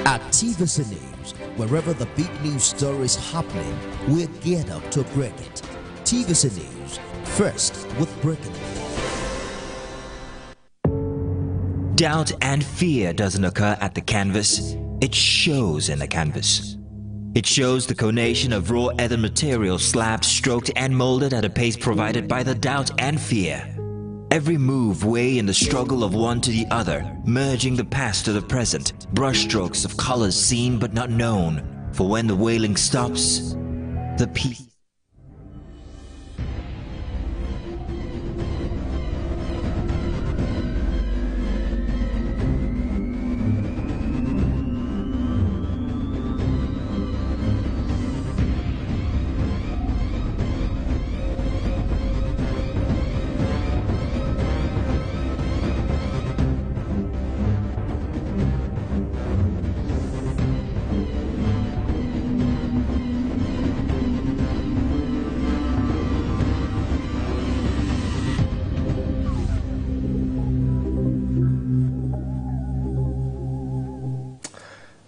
At TVC News, wherever the big news story is happening, we're geared up to break it. TVC News, first with breaking news. Doubt and fear doesn't occur at the canvas, it shows in the canvas. It shows the conation of raw earthen material slabbed, stroked and molded at a pace provided by the doubt and fear. Every move way in the struggle of one to the other, merging the past to the present, brushstrokes of colors seen but not known, for when the wailing stops, the peace.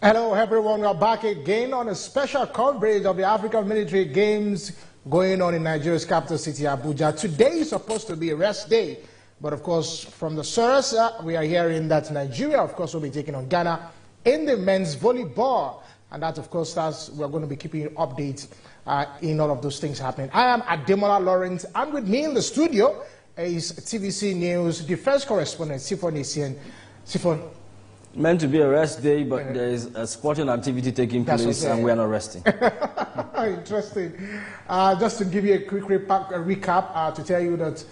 Hello everyone, we are back again on a special coverage of the African Military Games going on in Nigeria's capital city, Abuja. Today is supposed to be a rest day, but of course from the source we are hearing that Nigeria of course will be taking on Ghana in the men's volleyball, and that of course we're going to be keeping you updates in all of those things happening. I am Ademola Lawrence, and with me in the studio is TVC News defense correspondent Sifon Essien. Sifon. Meant to be a rest day, but there is a sporting activity taking place and we are not resting. Interesting. Just to give you a quick recap, to tell you that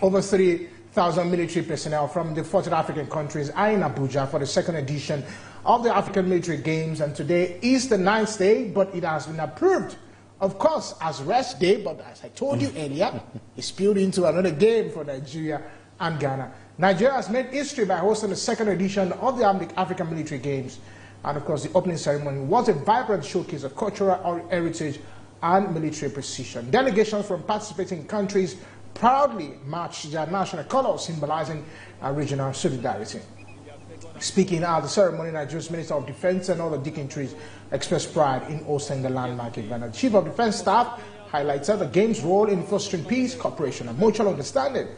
over 3,000 military personnel from the 40 African countries are in Abuja for the second edition of the African Military Games, and today is the 9th day, but it has been approved, of course, as rest day, but as I told you earlier, it spilled into another game for Nigeria and Ghana. Nigeria has made history by hosting the second edition of the African Military Games. And of course, the opening ceremony was a vibrant showcase of cultural heritage and military precision. Delegations from participating countries proudly marched their national colors, symbolizing regional solidarity. Speaking at the ceremony, Nigeria's Minister of Defense and other dignitaries expressed pride in hosting the landmark event. The Chief of Defense Staff highlighted the game's role in fostering peace, cooperation, and mutual understanding.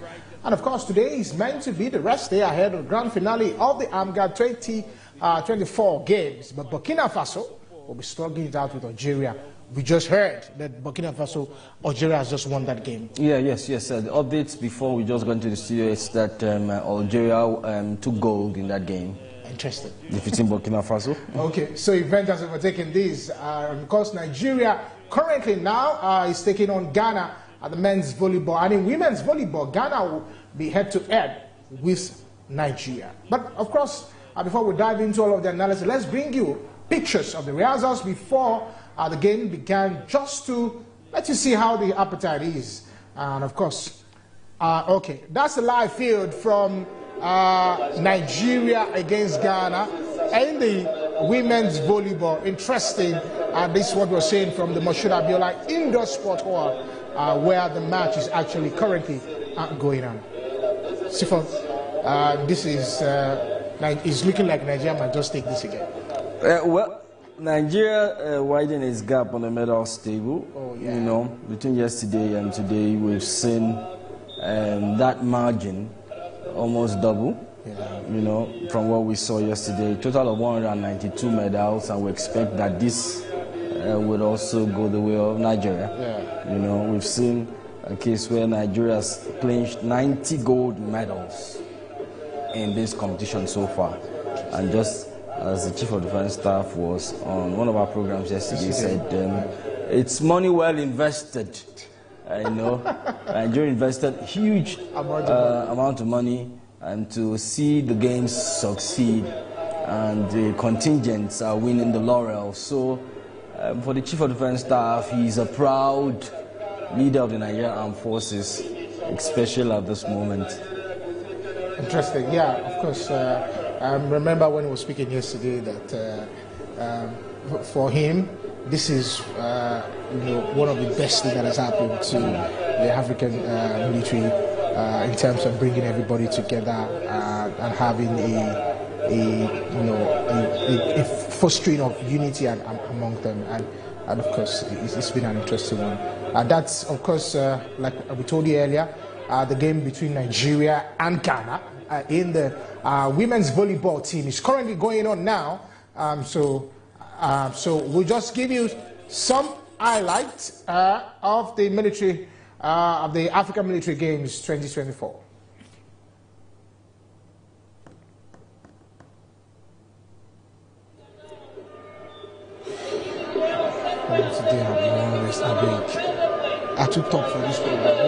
And of course, today is meant to be the rest day ahead of the grand finale of the AMGA 2024 games. But Burkina Faso will be struggling it out with Algeria. We just heard that Burkina Faso, Algeria has just won that game. Yes. The updates before we just got into the studio is that Algeria took gold in that game. Interesting. Defeating Burkina Faso. Okay, so event has overtaken this. Of course, Nigeria currently now is taking on Ghana at the men's volleyball, and in women's volleyball, Ghana will be head-to-head with Nigeria. But of course, before we dive into all of the analysis, let's bring you pictures of the rehearsals before the game began, just to let you see how the appetite is. And of course, okay, that's a live field from Nigeria against Ghana in the women's volleyball. Interesting, this is what we're saying from the Moshood Abiola Indoor Sport Hall, where the match is actually currently going on. Sifon, this is it's looking like Nigeria might just take this again. Well, Nigeria widened its gap on the medals table. Oh, yeah. You know, between yesterday and today, we've seen that margin almost double. Yeah. You know, from what we saw yesterday, total of 192 medals, and we expect that this would also go the way of Nigeria. Yeah. You know, we've seen a case where Nigeria has clinched 90 gold medals in this competition so far. And just as the Chief of Defense Staff was on one of our programs yesterday, said it's money well invested. You know, Nigeria invested huge amount of money, and to see the games succeed and the contingents are winning the laurels. So for the Chief of Defense Staff, he's a proud leader of the Nigerian Armed Forces, especially at this moment. Interesting, yeah, of course. I remember when he was speaking yesterday that for him, this is one of the best things that has happened to the African military in terms of bringing everybody together and having a a fostering of unity among them, and of course it's been an interesting one. That's of course like we told you earlier, the game between Nigeria and Ghana in the women's volleyball team is currently going on now. So we'll just give you some highlights of the military, of the African Military Games 2024. Today I'm more or less I took top for this program.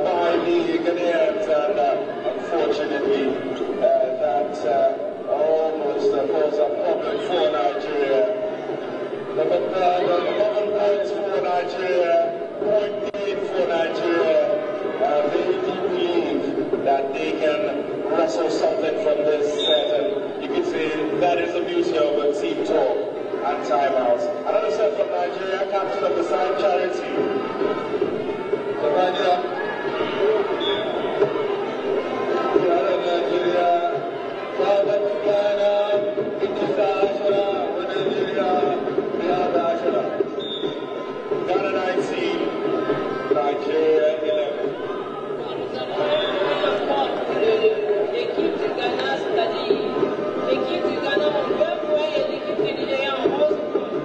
By the Ghanaians, and unfortunately Nigeria, point gain for Nigeria. They do believe that they can wrestle something from this set, and you can say that is the beauty of a team talk and timeouts. Another set from Nigeria, captain of the side, Charity. Ghana 19, Nigeria 11. L'équipe du Ghana, c'est-à-dire l'équipe du Ghana en 2 points et l'équipe du Nigeria en 11 points.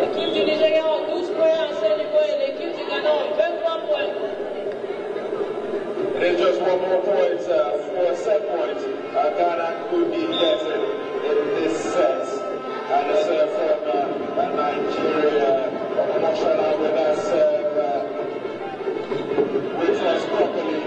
L'équipe du Nigeria en 12 points en 5 points et l'équipe du Ghana en 23 points. There's just one more point for a set point. Ghana could be getting in this set. And a serve from Nigeria. I'm not sure now with that serve. Which was properly.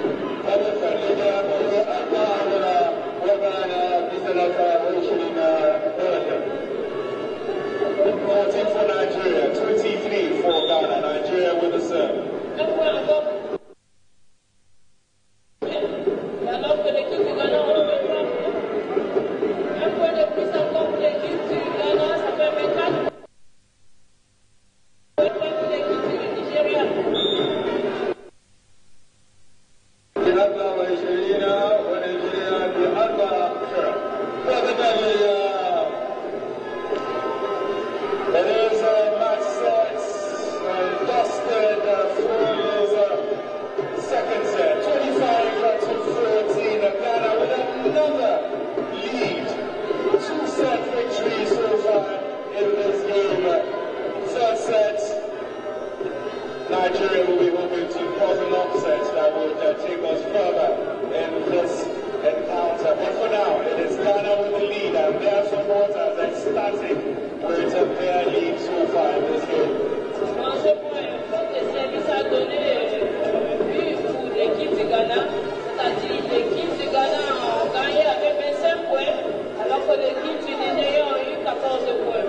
14 for Nigeria, 23 for Ghana. Nigeria with the serve. Alors que l'équipe du Ghana en 23 points. Un point de plus encore pour l'équipe du Ghana, ça fait 24 points. Pour l'équipe du Nigeria. It is a match set, dusted for his second set, 25-14. Ghana with another lead. 2-set victory so far in this game. Third set, Nigeria will be hoping to cause an upset that would take us further in this encounter. But for now, it is Ghana with the lead, and their supporters ecstatic with their lead so far in this game. Dans ce point, le service a donné but pour l'équipe du Ghana, c'est-à-dire l'équipe du Ghana a gagné avec 25 points, alors que l'équipe du Nigeria a eu 14 points.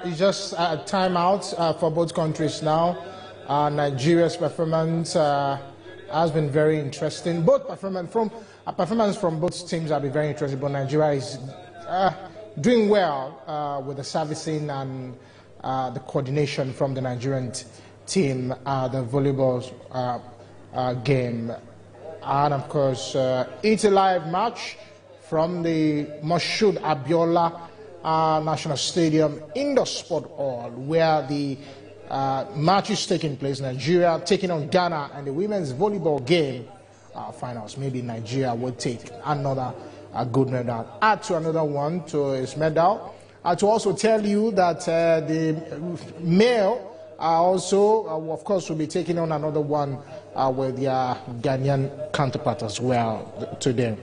It's just a timeout for both countries now. Nigeria's performance has been very interesting. Both performance from both teams have been very interesting, but Nigeria is doing well with the servicing and the coordination from the Nigerian team, the volleyball game. And of course, it's a live match from the Moshood Abiola National Stadium Indoor Sport Hall, where the match is taking place. Nigeria taking on Ghana, and the women's volleyball game finals. Maybe Nigeria will take another good medal. Add to another one to his medal. To also tell you that the male also, of course, will be taking on another one with their Ghanaian counterpart as well today.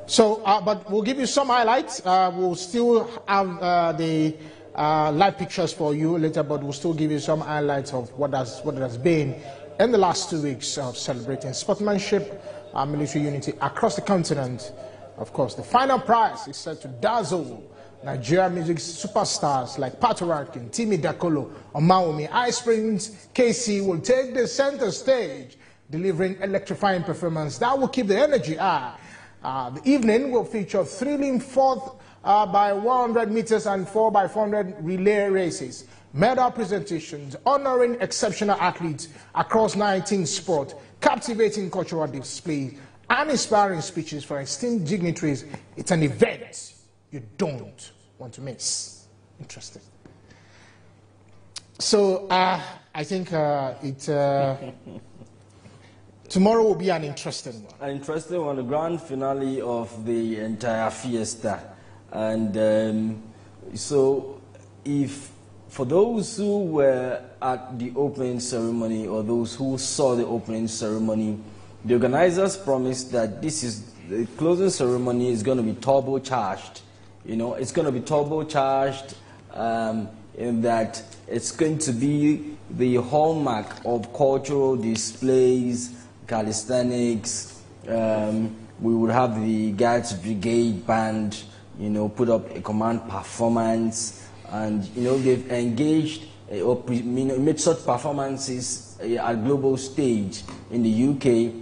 So, but we'll give you some highlights. We'll still have the live pictures for you later, but we'll still give you some highlights of what has been in the last 2 weeks of celebrating sportsmanship, military unity across the continent. Of course, the final prize is set to dazzle Nigeria music superstars like Patoranking, Timi Dakolo, or Maomi. Ice Springs KC will take the center stage, delivering electrifying performance that will keep the energy high. The evening will feature thrilling 4x 100 meters and 4x 400 relay races, medal presentations honoring exceptional athletes across 19 sports, captivating cultural displays, and inspiring speeches for esteemed dignitaries. It's an event you don't want to miss. Interesting. So I think tomorrow will be an interesting one. An interesting one, the grand finale of the entire fiesta. And so if for those who were at the opening ceremony or those who saw the opening ceremony, the organizers promised that the closing ceremony is going to be turbocharged. You know, it's going to be turbocharged in that it's going to be the hallmark of cultural displays, calisthenics. We will have the Guards Brigade band, you know, put up a command performance, and you know they've engaged or made such performances at global stage in the UK,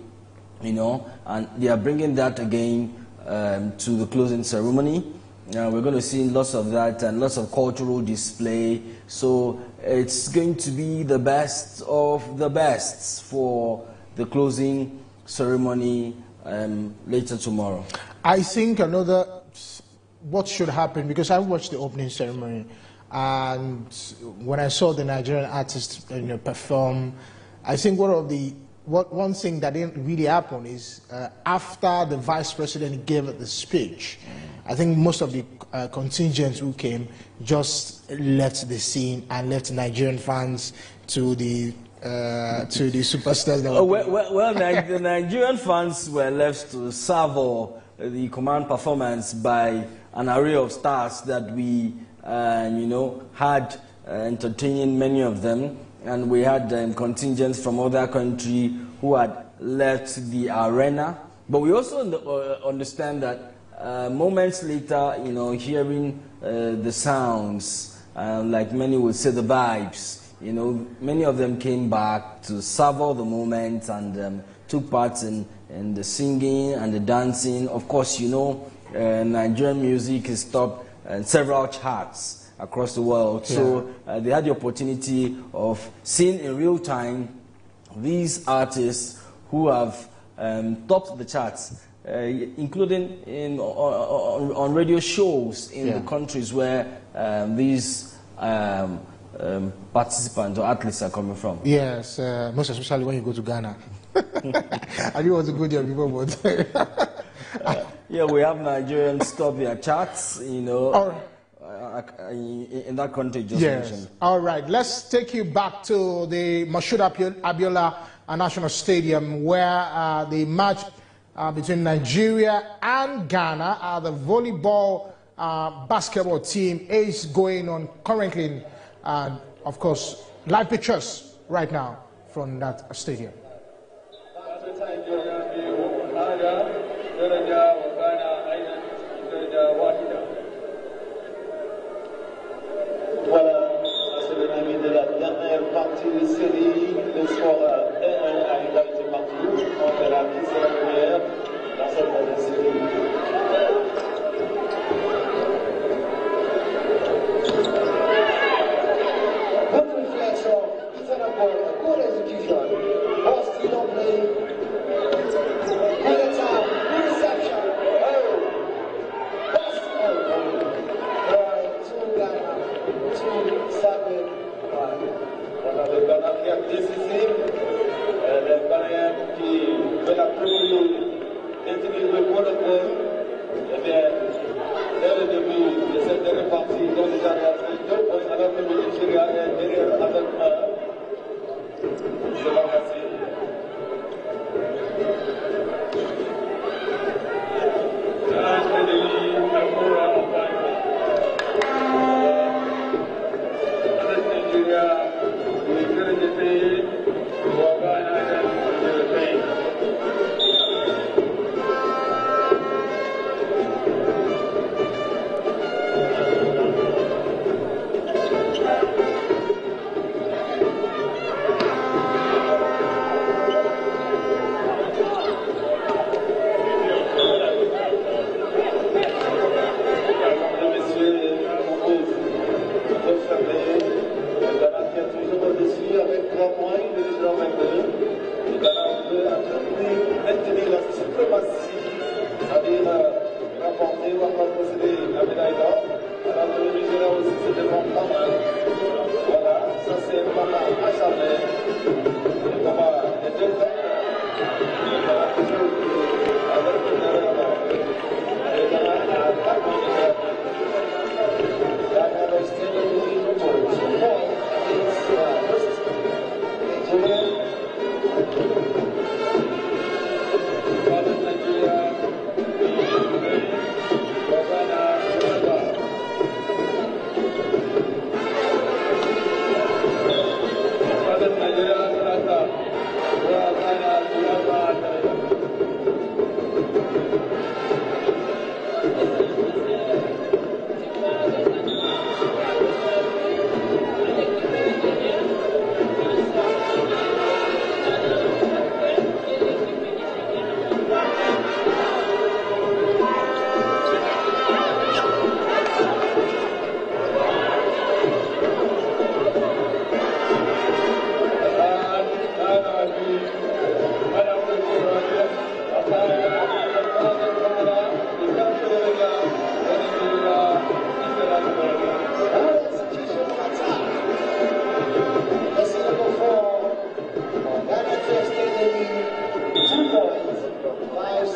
you know, and they are bringing that again to the closing ceremony. We're going to see lots of that and lots of cultural display. So it's going to be the best of the bests for the closing ceremony later tomorrow. I think what should happen, because I watched the opening ceremony, and when I saw the Nigerian artists perform, I think one thing that didn't really happen is after the vice president gave the speech, I think most of the contingents who came just left the scene and left Nigerian fans to the superstars. That the Nigerian fans were left to savour the command performance by an array of stars that we, had entertaining many of them, and we had contingents from other countries who had left the arena. But we also understand that moments later, hearing the sounds, like many would say the vibes, many of them came back to savour the moment and took part in the singing and the dancing. Of course, Nigerian music is top in several charts across the world. Yeah. So they had the opportunity of seeing in real time these artists who have topped the charts, including on radio shows in the countries where these participants or athletes are coming from. Yes, most especially when you go to Ghana. I didn't want to go there before, but yeah, we have Nigerians top their charts, in that country just mentioned. All right, let's take you back to the Moshood Abiola National Stadium, where the match between Nigeria and Ghana, the volleyball basketball team is going on currently. And of course, live pictures right now from that stadium. Voilà, c'est le début de la dernière partie de série. Le score 1 à égalité partout. On verra qui c'est la première dans cette dernière série. Good reflection. It's an important. Good execution. Ball still on play. Good attack. Good reception. Oh. Pass. Oh.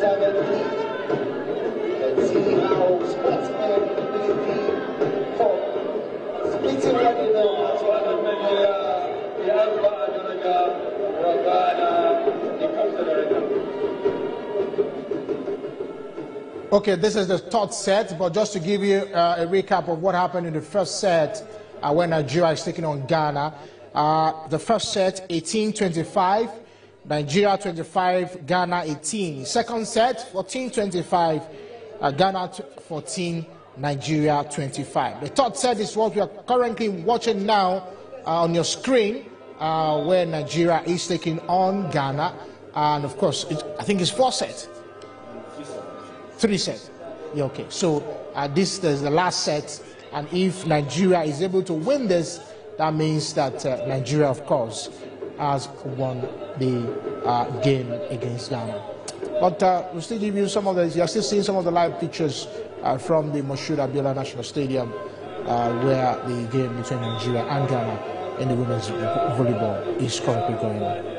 Let's see how sportsmen will be for splitting what they know. Okay, this is the third set, but just to give you a recap of what happened in the first set when Nigeria is taking on Ghana. The first set, 18-25, Nigeria 25, Ghana 18. Second set, 14-25, Ghana 14, Nigeria 25. The third set is what we are currently watching now on your screen, where Nigeria is taking on Ghana. And of course, I think it's 4 sets. 3 sets. Yeah, okay. So this is the last set, and if Nigeria is able to win this, that means that Nigeria, of course, has won the game against Ghana. But we'll still give you some of the. You're still seeing some of the live pictures from the Moshood Abiola National Stadium, where the game between Nigeria and Ghana in the women's volleyball is currently going on.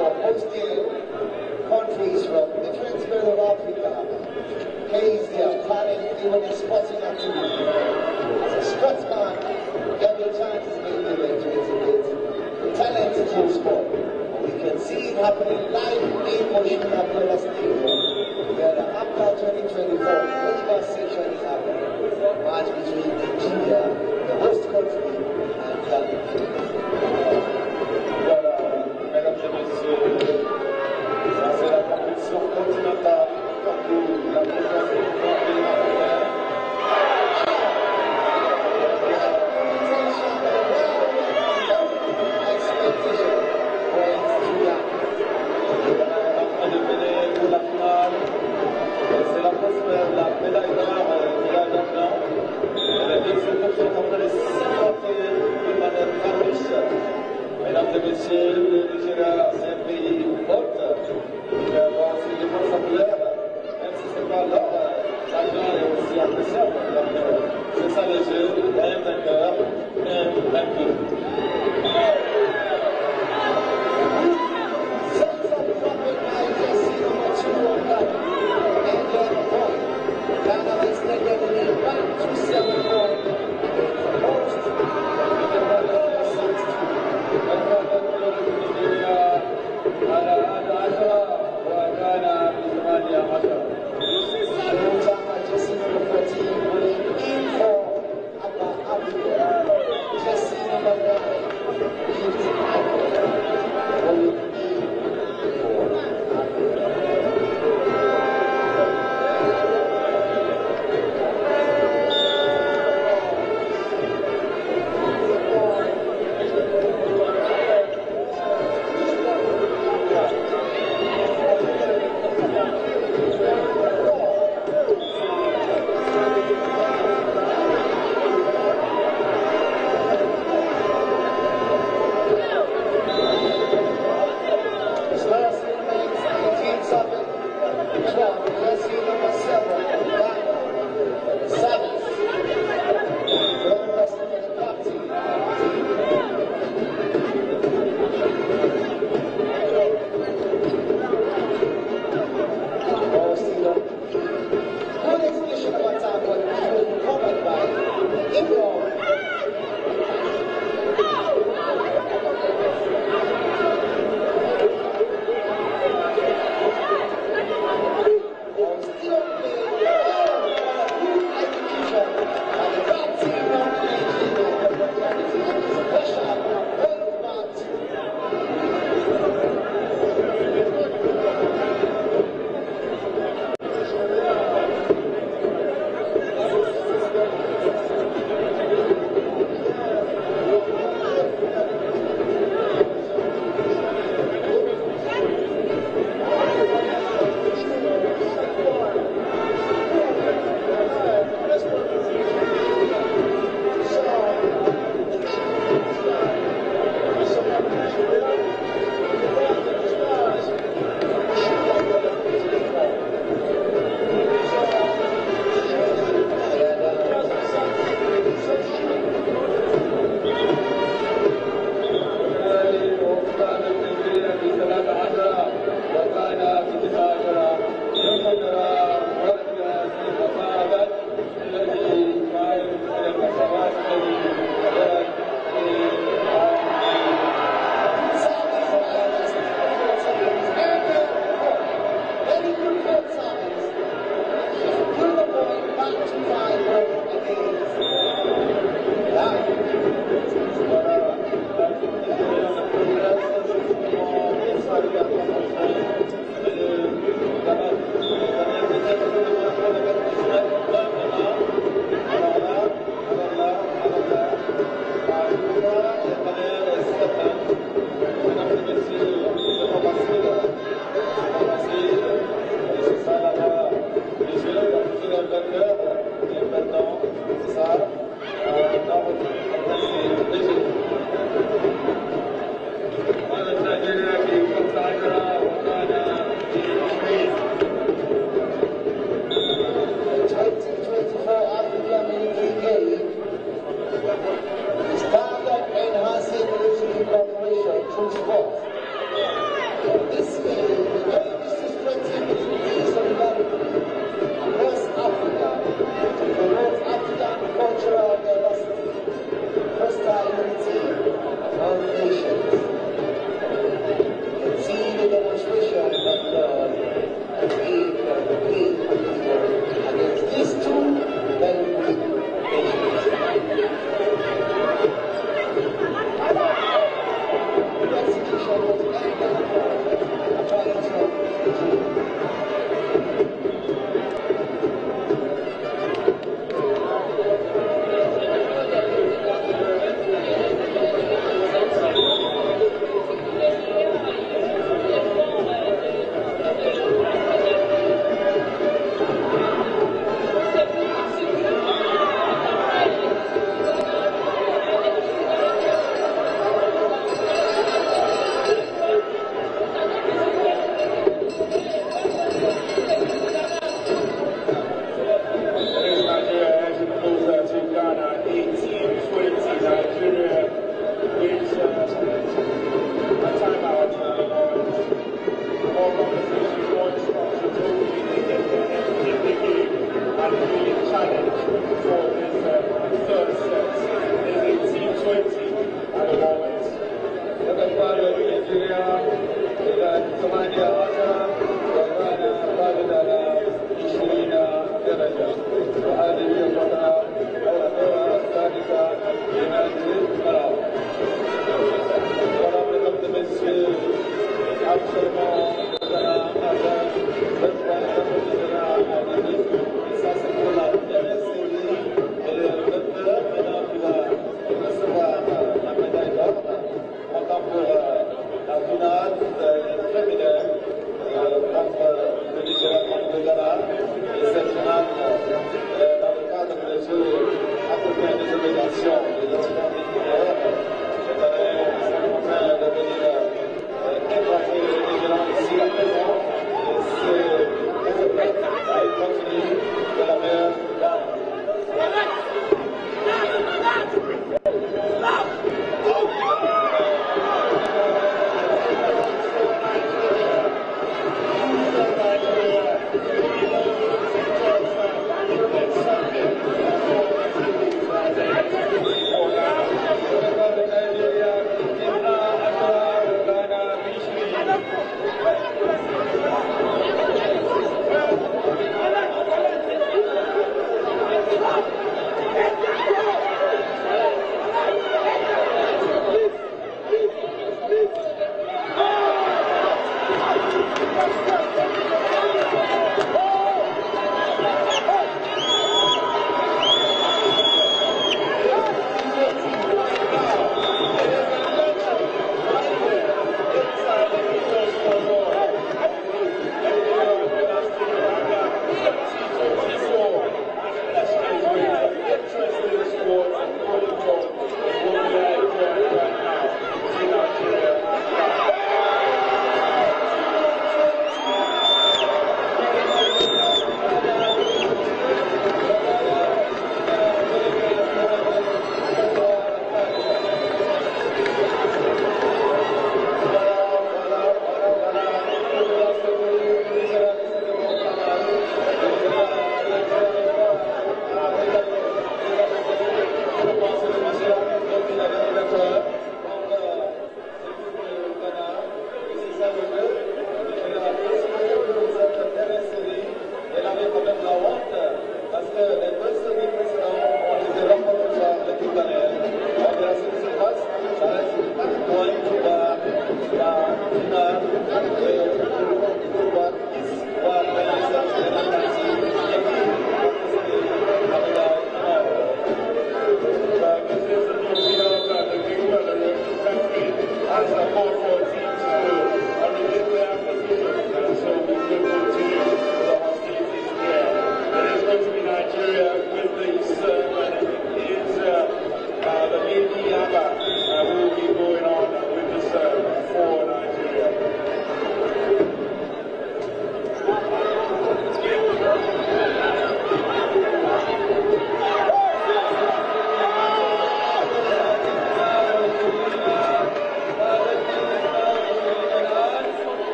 for hosting countries from different parts of Africa. Pays their talent even in sporting activity. As a Scotsman, every chance is being given to exhibit talent in sport. We can see it happening live in Osinbajo Stadium, where the AMGA 2024 volleyball section is happening. Match between Nigeria, the host country, and Ghana. Voilà, mesdames et messieurs, ça c'est la compétition continentale, partout la présence du pays africain. C'est la première, la médaille d'or, médaille d'argent. Les deux secondes sont en train de s'affronter de manière très riche. Mesdames et messieurs, le Nigeria, c'est un pays hôte. Il va y avoir aussi des forces populaires, même si ce n'est pas l'or, l'argent est aussi appréciable. Donc, c'est ça les jeux, un vainqueur, un vaincu.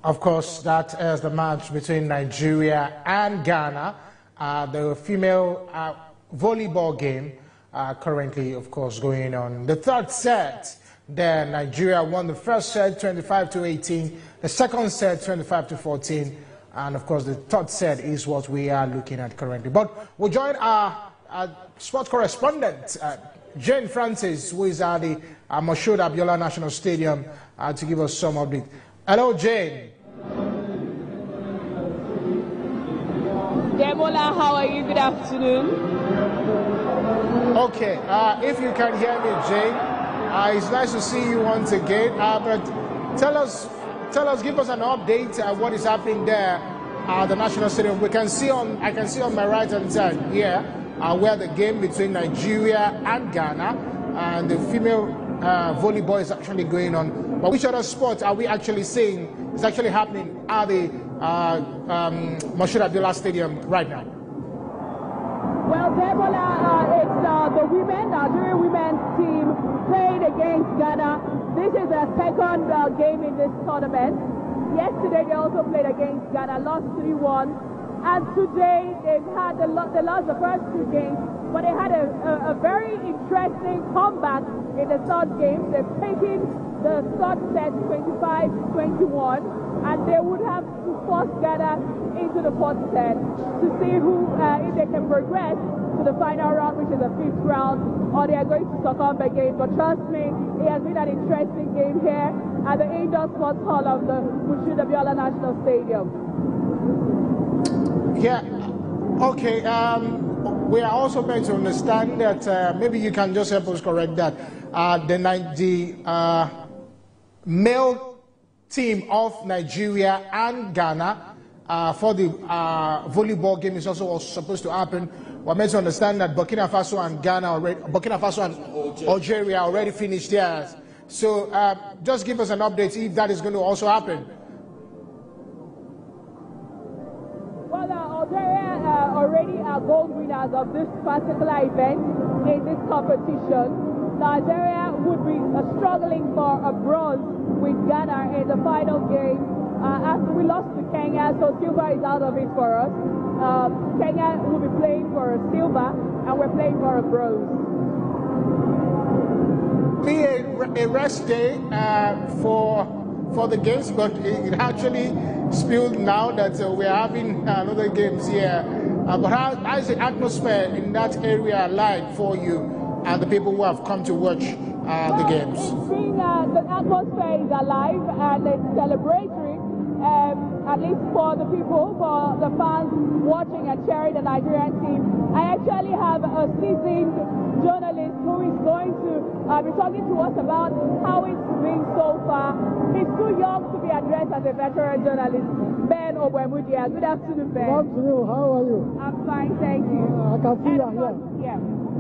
Of course, that is the match between Nigeria and Ghana, the female volleyball game currently, of course, going on. The third set, then Nigeria won the first set 25-18, the second set 25-14, and of course the third set is what we are looking at currently. But we'll join our sports correspondent, Jane Francis, who is at the Moshood Abiola National Stadium to give us some update. Hello, Jane. Demola, how are you? Good afternoon. Okay, if you can hear me, Jane, it's nice to see you once again. But tell us, give us an update what is happening there at the National Stadium. I can see on my right hand side here where the game between Nigeria and Ghana and the female volleyball is actually going on. But which other sports are we actually seeing is actually happening at the Moshood Abiola Stadium right now? Well, Debola, it's the Nigerian women's team played against Ghana. This is their second game in this tournament. Yesterday they also played against Ghana, lost 3-1. And today they lost the first two games, but they had a very interesting comeback in the third game. They've taken the third set 25-21, and they would have to force Ghana into the fourth set to see who, if they can progress to the final round, which is the fifth round, or they are going to succumb again. But trust me, it has been an interesting game here at the Indoor Sports Hall of the Moshood Abiola National Stadium. Yeah, okay. We are also meant to understand that maybe you can just help us correct that. The male team of Nigeria and Ghana for the volleyball game is also supposed to happen. We're meant to understand that Burkina Faso and Algeria already finished theirs. So just give us an update if that is going to also happen. Well, Algeria already are gold winners of this particular event in this competition. Nigeria would be struggling for a bronze with Ghana in the final game after we lost to Kenya, so silver is out of it for us. Kenya will be playing for a silver, and we're playing for a bronze. Be a rest day for the games, but it actually spilled now that we're having another games here. But how is the atmosphere in that area like for you and the people who have come to watch the games? The atmosphere is alive and it's celebratory, at least for the people, for the fans watching and cheering the Nigerian team. I actually have a seasoned journalist who is going to be talking to us about how it's been so far. He's too young to be addressed as a veteran journalist. Ben Obwemudia. Good afternoon, Ben. Good afternoon. How are you? I'm fine, thank you. I can see you here. Yeah.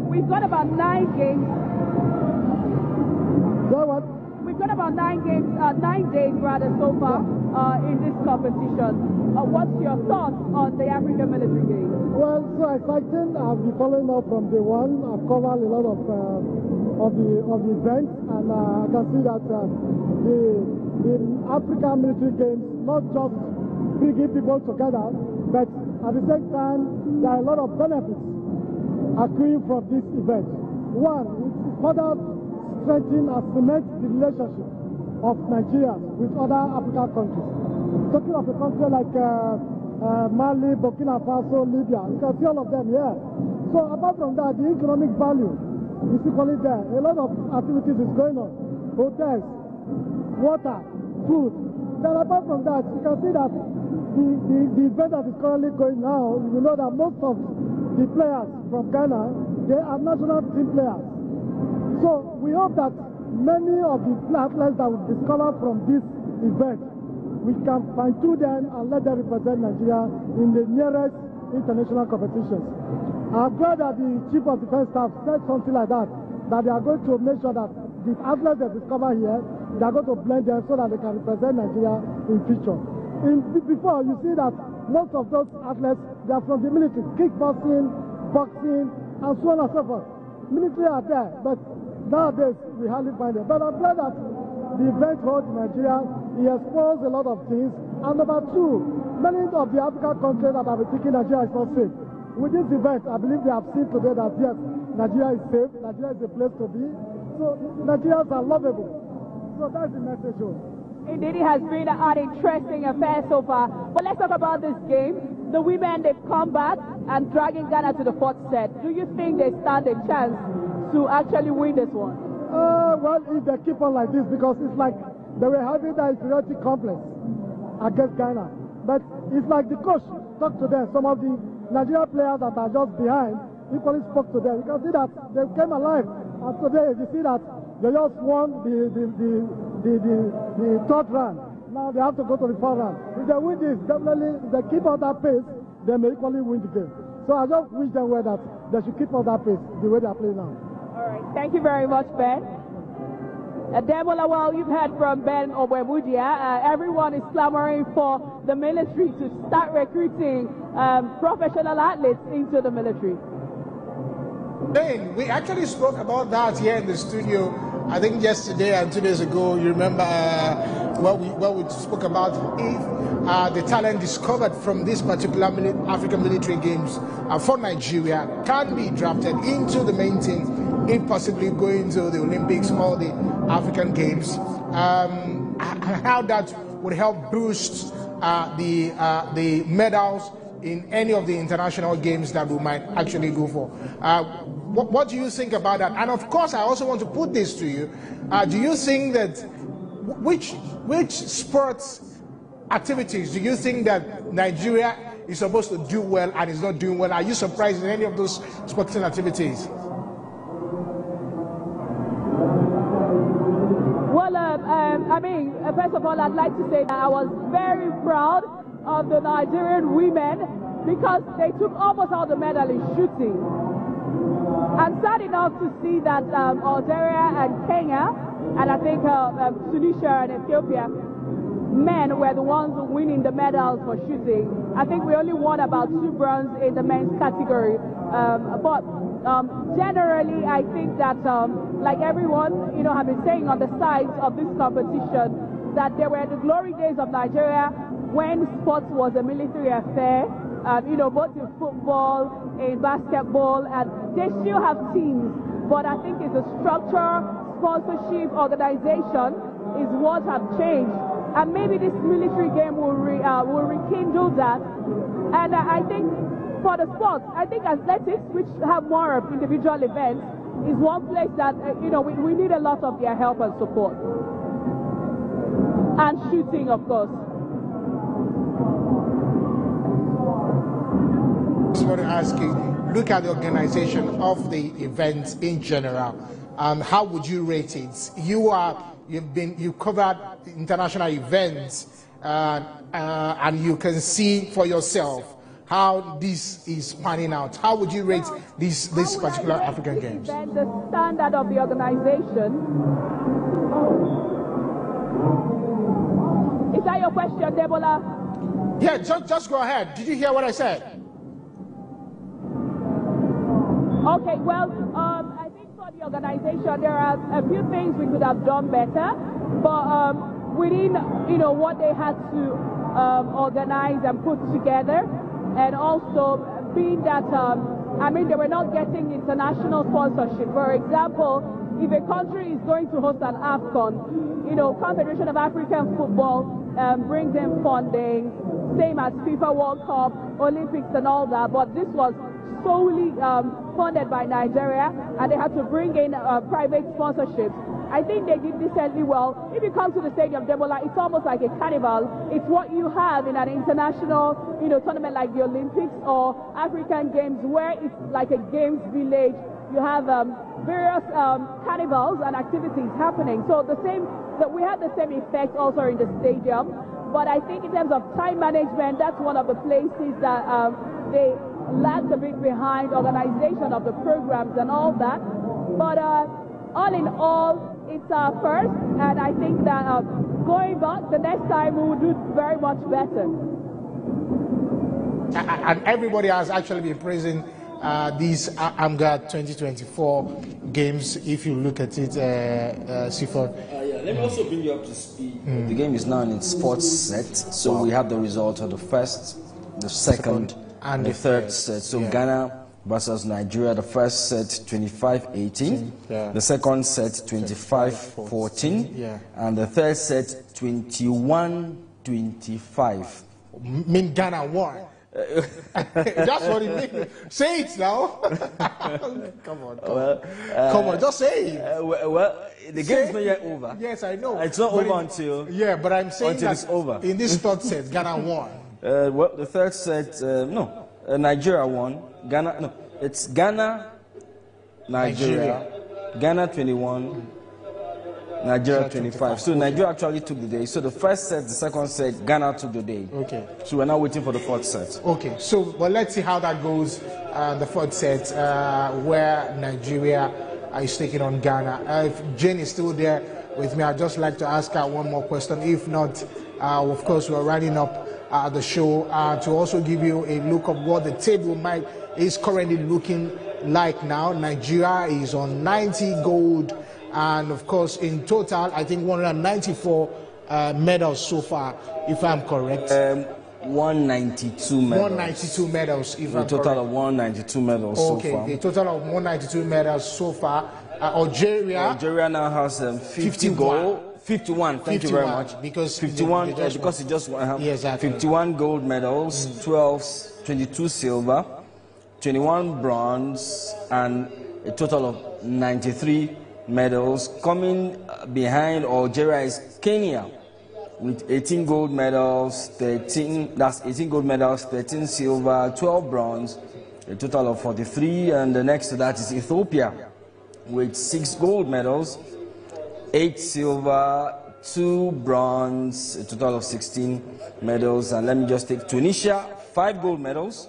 We've got about 9 games. What? We've got about 9 games, 9 days rather so far in this competition. What's your thoughts on the African Military Games? Well, so exciting. I've been following up from day one. I've covered a lot of the events, and I can see that the African Military Games not just bringing people together, but at the same time there are a lot of benefits accruing from this event. One, it's further strengthen and cement the relationship of Nigeria with other African countries. Talking of a country like Mali, Burkina Faso, Libya, you can see all of them here. So apart from that, the economic value is equally there. A lot of activities is going on. Hotels, water, food. Then apart from that, you can see that the event that is currently going now, you know that most of the players from Ghana, they are national team players. So we hope that many of the athletes that we discover from this event, we can fine-tune them and let them represent Nigeria in the nearest international competitions. I'm glad that the Chief of Defense Staff said something like that they are going to make sure that the athletes they discover here, they are going to blend them so that they can represent Nigeria in future. Before, you see that most of those athletes, they are from the military, kickboxing, boxing, and so on and so forth. Military are there, but nowadays we hardly find them. But I'm glad that the event held in Nigeria, he exposed a lot of things, And number two, many of the African countries that have been thinking Nigeria is not safe. With this event, I believe they have seen today that yes, Nigeria is safe, Nigeria is a place to be. So Nigerians are lovable. So that's the message. Indeed, it has been an interesting affair so far. But let's talk about this game. The women, they've come back and dragging Ghana to the fourth set. Do you think they stand a chance to actually win this one? Well, if they keep on like this, because it's like they were having that inferiority complex against Ghana. But it's like the coach talked to them. Some of the Nigerian players that are just behind equally spoke to them. You can see that they came alive. And today, you see that they just won the third round. Now they have to go to the fourth round. If they win this, definitely, if they keep on that pace, they may equally win the game. So I just wish them well that they should keep on that pace, the way they are playing now. All right. Thank you very much, Ben. Debola, well, you've heard from Ben Obemudia. Everyone is clamoring for the military to start recruiting professional athletes into the military. Ben, we actually spoke about that here in the studio, I think yesterday and 2 days ago. You remember what we spoke about if the talent discovered from this particular African military games for Nigeria can be drafted into the main team, if possibly going to the Olympics or the African Games, how that would help boost the medals in any of the international games that we might actually go for. What do you think about that? And of course, I also want to put this to you. Do you think that which sports activities do you think that Nigeria is supposed to do well and is not doing well? Are you surprised in any of those sporting activities? I mean, first of all, I'd like to say that I was very proud of the Nigerian women because they took almost all the medal in shooting. I'm sad enough to see that Algeria and Kenya, and I think Tunisia and Ethiopia, men were the ones winning the medals for shooting. I think we only won about 2 bronze in the men's category. But generally, I think that, like everyone, have been saying on the sides of this competition, that there were the glory days of Nigeria when sports was a military affair, both in football, in basketball, and they still have teams. But I think it's the structure, sponsorship, organization is what have changed. And maybe this military game will rekindle that. And I think for the sports, I think athletics, which have more of individual events, is one place that, we need a lot of their help and support. And shooting, of course. I just want to ask you, look at the organization of the events in general. How would you rate it? You've covered international events, and you can see for yourself how this is panning out. How would you rate this particular African Games? The standard of the organization. Is that your question, Debola? Yeah, just go ahead. Did you hear what I said? Okay, well, I think for the organization, there are a few things we could have done better, but within, what they had to organize and put together, and also being that, they were not getting international sponsorship. For example, if a country is going to host an AFCON, Confederation of African Football brings in funding, same as FIFA World Cup, Olympics and all that, but this was solely funded by Nigeria, and they had to bring in private sponsorships. I think they did decently well. If you come to the stadium, Debola, it's almost like a carnival. It's what you have in an international, tournament like the Olympics or African Games, where it's like a games village. You have various carnivals and activities happening. So we had the same effect also in the stadium. But I think in terms of time management, that's one of the places that they lagged a bit behind, organization of the programs and all that. But all in all, it's our first, and I think that going back the next time we will do very much better. And everybody has actually been praising these AMGA 2024 games, if you look at it, Sifon. Let me also bring you up to speed. The game is now in its fourth set, so we have the result of the first, the second, and the third set. So Ghana versus Nigeria, the first set 25-18, the second set 25-14, and the third set 21-25. Mean Ghana won. That's what it means. Say it now. Come on. Come on, just say it. Well, the game is not yet over. Yes, I know. It's not over until. Yeah, but I'm saying until that it's over. In this third set, Ghana won. Well, the third set, no. Nigeria won. Ghana, no. It's Ghana, Nigeria. Ghana 21, Nigeria 25. So Nigeria actually took the day. So the first set, the second set, Ghana took the day. Okay. So we're now waiting for the fourth set. Okay. So, well, let's see how that goes. The fourth set, where Nigeria is taking on Ghana. If Jane is still there with me, I'd just like to ask her one more question. If not, of course, we're running up the show to also give you a look of what the table is currently looking like now. Nigeria is on 90 gold, and of course, in total, I think 194 medals so far, if I'm correct. 192 medals. 192 medals, if I'm correct. A total of 192 medals so far. Okay, the total of 192 medals so far. Algeria now has 50 gold. 51, thank you very much. Because 51, because it just won. Yes, exactly. 51 gold medals, 22 silver, 21 bronze, and a total of 93 medals. Coming behind Algeria is Kenya with 18 gold medals, 13 silver, 12 bronze, a total of 43. And the next to that is Ethiopia with 6 gold medals, 8 silver, 2 bronze, a total of 16 medals. And let me just take Tunisia, 5 gold medals,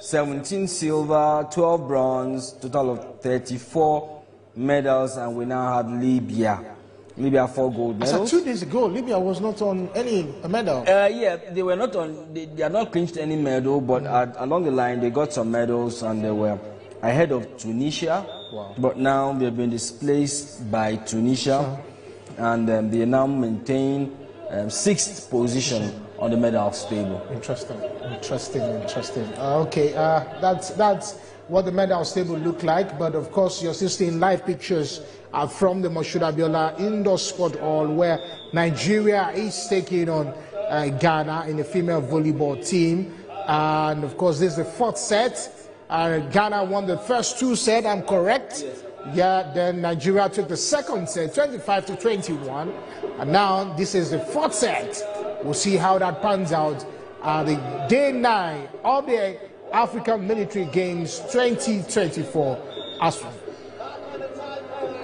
17 silver, 12 bronze, total of 34 medals. And we now have Libya. Libya 4 gold medals. So 2 days ago, Libya was not on any medal. Yeah, they were not on. They are not clinched any medal, but along the line they got some medals, and they were ahead of Tunisia. Wow. But now they have been displaced by Tunisia, and they now maintain 6th position on the medals table. Interesting. Okay, that's what the medals table look like. But of course, you're still seeing live pictures from the Moshood Abiola Indoor Sport Hall, where Nigeria is taking on Ghana in the female volleyball team. And of course, this is the 4th set. Ghana won the first 2 sets, I'm correct? Yes. Yeah, then Nigeria took the second set, 25-21. And now this is the 4th set. We'll see how that pans out. The day 9 of the African Military Games 2024.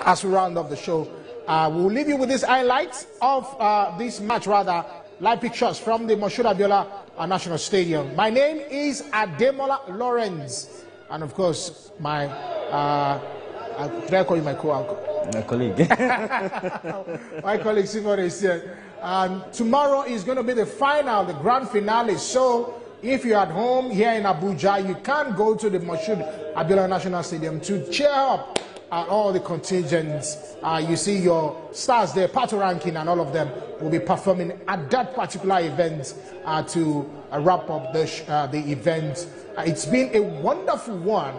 As we round up the show, we'll leave you with this highlights of this match, live pictures from the Moshood Abiola National Stadium. My name is Ademola Lawrence, and of course, my did I call you my co-uncle? My colleague. My colleague Simon is here. Tomorrow is going to be the final, the grand finale. So if you're at home here in Abuja, you can go to the Moshood Abiola National Stadium to cheer up all the contingents. You see your stars there, Pato Rankin and all of them will be performing at that particular event to wrap up the event. It's been a wonderful one.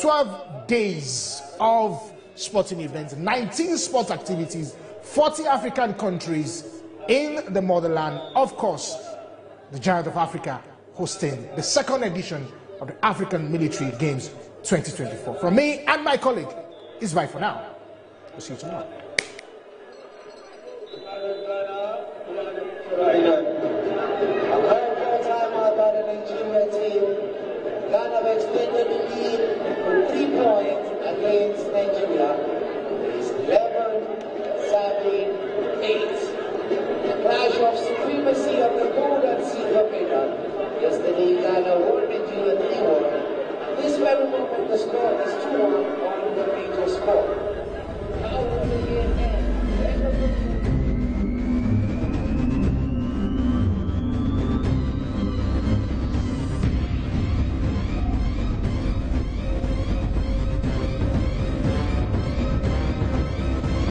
12 days of sporting events, 19 sports activities, 40 African countries in the motherland. Of course, the Giant of Africa hosting the 2nd edition of the African Military Games 2024. From me and my colleague, it's bye for now. We'll see you tomorrow. Ghana have extended the lead from 3 points against Nigeria. It's 11-8. The clash of supremacy of the gold and silver medal. Yesterday, Ghana won Nigeria 3-1. This very moment, the score is 2-1 on the major score.